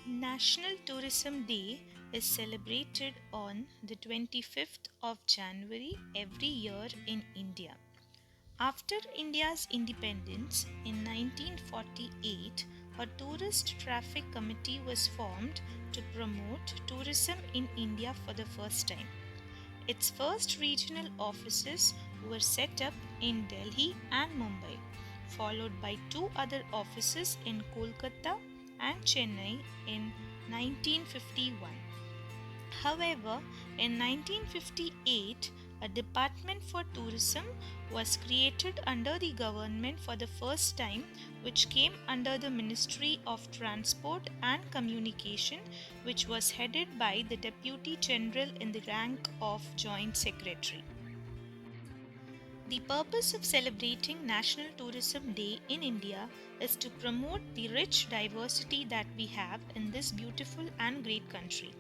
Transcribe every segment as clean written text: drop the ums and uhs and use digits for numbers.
National Tourism Day is celebrated on the 25th of January every year in India. After India's independence in 1948, a tourist traffic committee was formed to promote tourism in India for the first time. Its first regional offices were set up in Delhi and Mumbai, followed by two other offices in Kolkata and Chennai in 1951. However, in 1958, a department for tourism was created under the government for the first time, which came under the Ministry of Transport and Communication, which was headed by the Deputy General in the rank of Joint Secretary. The purpose of celebrating National Tourism Day in India is to promote the rich diversity that we have in this beautiful and great country.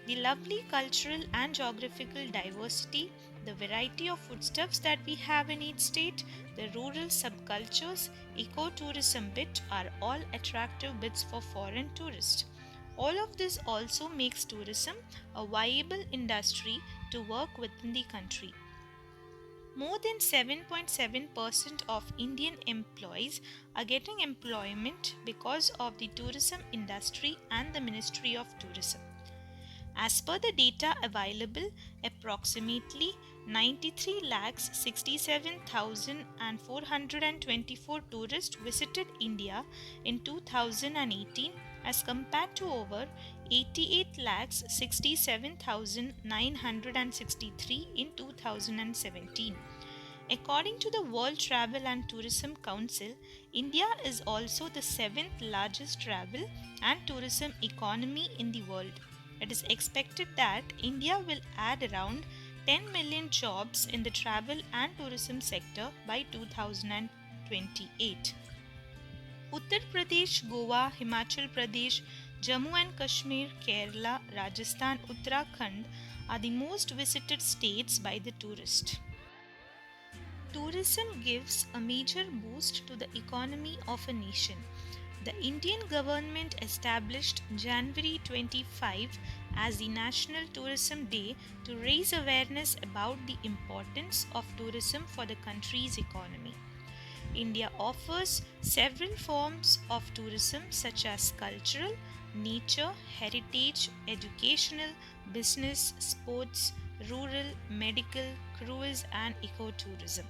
The lovely cultural and geographical diversity, the variety of foodstuffs that we have in each state, the rural subcultures, ecotourism bit are all attractive bits for foreign tourists. All of this also makes tourism a viable industry to work within the country. More than 7.7% of Indian employees are getting employment because of the tourism industry and the Ministry of Tourism. As per the data available, approximately 93,67,424 tourists visited India in 2018 as compared to over 88,67,963 in 2017. According to the World Travel and Tourism Council, India is also the seventh largest travel and tourism economy in the world. It is expected that India will add around 10 million jobs in the travel and tourism sector by 2028. Uttar Pradesh, Goa, Himachal Pradesh, Jammu and Kashmir, Kerala, Rajasthan, Uttarakhand are the most visited states by the tourist. Tourism gives a major boost to the economy of a nation. The Indian government established January 25 as the National Tourism Day to raise awareness about the importance of tourism for the country's economy. India offers several forms of tourism such as cultural, nature, heritage, educational, business, sports, rural, medical, cruise, and ecotourism.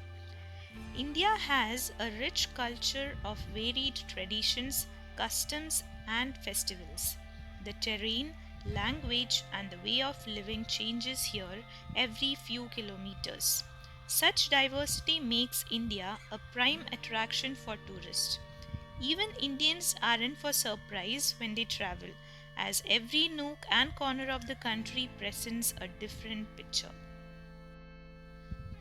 India has a rich culture of varied traditions, customs, and festivals. The terrain, language, and the way of living changes here every few kilometers. Such diversity makes India a prime attraction for tourists. Even Indians are in for surprise when they travel, as every nook and corner of the country presents a different picture.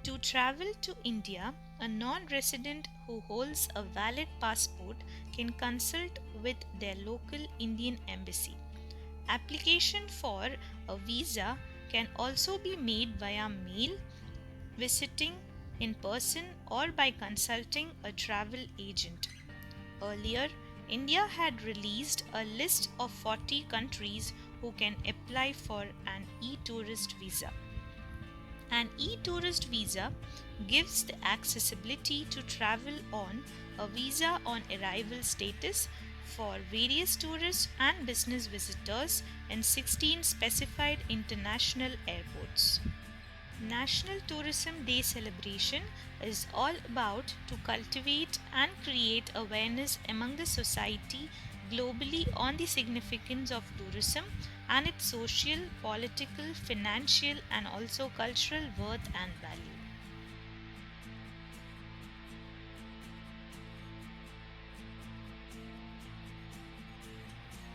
To travel to India, a non resident who holds a valid passport can consult with their local Indian embassy. Application for a visa can also be made via mail, visiting in person, or by consulting a travel agent. Earlier, India had released a list of 40 countries who can apply for an e tourist visa. An e tourist visa gives the accessibility to travel on a visa on arrival status for various tourists and business visitors in 16 specified international airports. National Tourism Day celebration is all about to cultivate and create awareness among the society globally on the significance of tourism and its social, political, financial, and also cultural worth and value.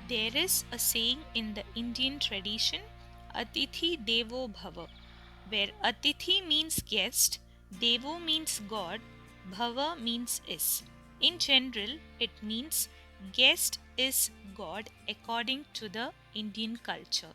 There is a saying in the Indian tradition, Atithi Devo Bhava, where Atithi means guest, Devo means God, Bhava means is. In general, it means guest is God according to the Indian culture.